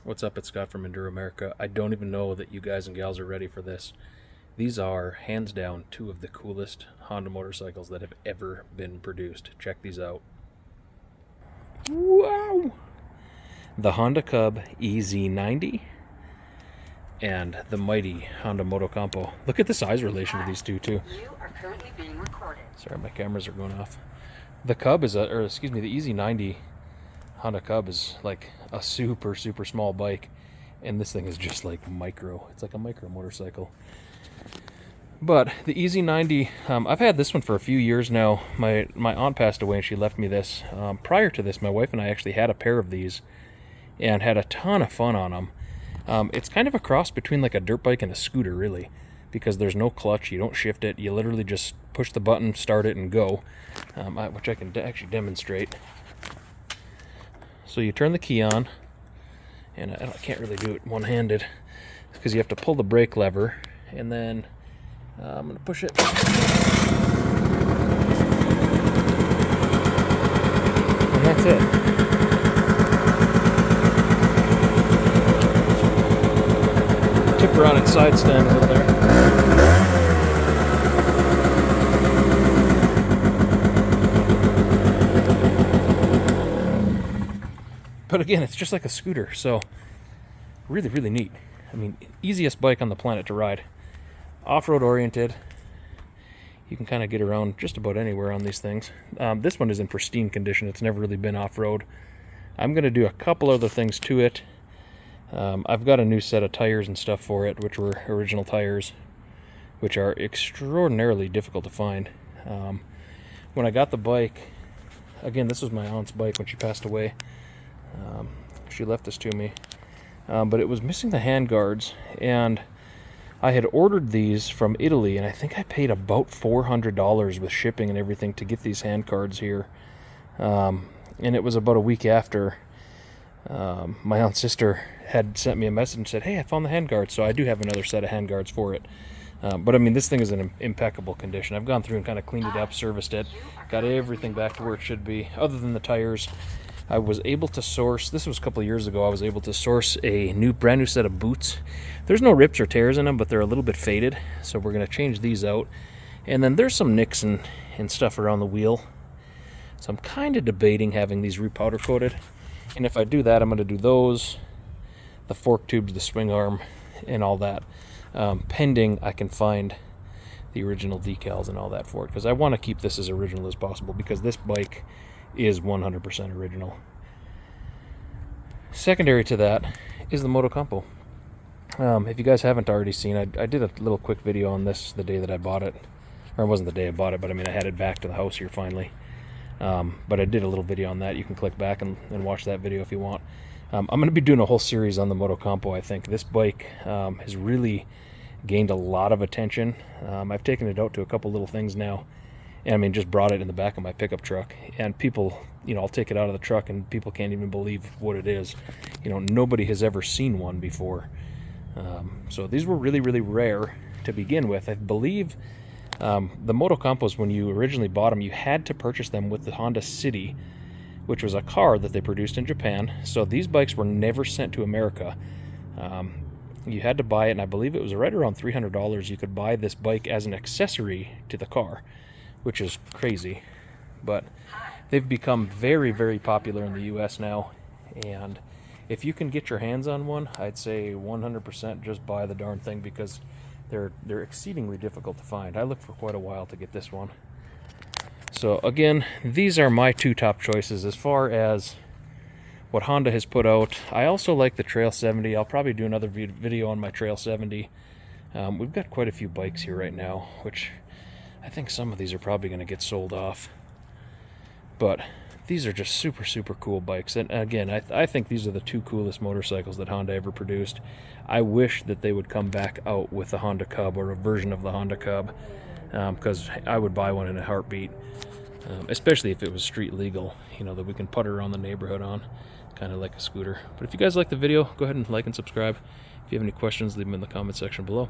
What's up? It's Scott from Enduro America. I don't even know that you guys and gals are ready for this. These are, hands down, two of the coolest Honda motorcycles that have ever been produced. Check these out. Wow! The Honda Cub EZ90 and the mighty Honda Motocompo. Look at the size relation of these two, too. You are currently being recorded. Sorry, my cameras are going off. The Cub is the EZ90 Honda Cub is like a super small bike, and this thing is just like micro. It's like a micro motorcycle. But the EZ90, I've had this one for a few years now. My aunt passed away and she left me this. Prior to this, my wife and I actually had a pair of these and had a ton of fun on them. It's kind of a cross between like a dirt bike and a scooter, really, because there's no clutch. You don't shift it. You literally just push the button, start it, and go, which I can actually demonstrate. So you turn the key on, and I can't really do it one-handed because you have to pull the brake lever, and then I'm going to push it. And that's it. Tip her on its side stand over there. But again, it's just like a scooter, so really neat. I mean, easiest bike on the planet to ride. Off-road oriented. You can kind of get around just about anywhere on these things. This one is in pristine condition. It's never really been off-road. I'm going to do a couple other things to it. I've got a new set of tires and stuff for it, which were original tires, which are extraordinarily difficult to find. When I got the bike, again, this was my aunt's bike when she passed away. She left this to me, but it was missing the handguards, and I had ordered these from Italy, and I think I paid about $400 with shipping and everything to get these handguards here. And it was about a week after my aunt's sister had sent me a message and said, "Hey, I found the handguards." So I do have another set of handguards for it. But I mean, this thing is in impeccable condition. I've gone through and kind of cleaned it up, serviced it, got everything back to where it should be, other than the tires. I was able to source, this was a couple of years ago, I was able to source a brand new set of boots. There's no rips or tears in them, but they're a little bit faded, so we're going to change these out. And then there's some nicks and stuff around the wheel. So I'm kind of debating having these repowder coated. And if I do that, I'm going to do those, the fork tubes, the swing arm, and all that. Pending I can find the original decals and all that for it, because I want to keep this as original as possible, because this bike is 100% original. Secondary to that is the Motocompo. If you guys haven't already seen, I did a little quick video on this the day that I bought it. Or it wasn't the day I bought it, but I mean, I had it back to the house here finally. But I did a little video on that. You can click back and watch that video if you want. I'm going to be doing a whole series on the Motocompo, I think. This bike has really gained a lot of attention. I've taken it out to a couple little things now. And I mean, just brought it in the back of my pickup truck, and people, you know, I'll take it out of the truck and people can't even believe what it is. You know, nobody has ever seen one before. So these were really rare to begin with. I believe the Motocompos, when you originally bought them, you had to purchase them with the Honda City, which was a car that they produced in Japan. So these bikes were never sent to America. You had to buy it, and I believe it was right around $300. You could buy this bike as an accessory to the car, which is crazy. But they've become very popular in the US now, and if you can get your hands on one, I'd say 100% just buy the darn thing, because they're exceedingly difficult to find. I looked for quite a while to get this one. So again, these are my two top choices as far as what Honda has put out. I also like the Trail 70. I'll probably do another video on my Trail 70. We've got quite a few bikes here right now, which I think some of these are probably going to get sold off. But these are just super cool bikes. And again, I think these are the two coolest motorcycles that Honda ever produced. I wish that they would come back out with the Honda Cub, or a version of the Honda Cub, because I would buy one in a heartbeat, especially if it was street legal, you know, that we can putter around the neighborhood on, kind of like a scooter. But if you guys like the video, go ahead and like and subscribe. If you have any questions, leave them in the comment section below.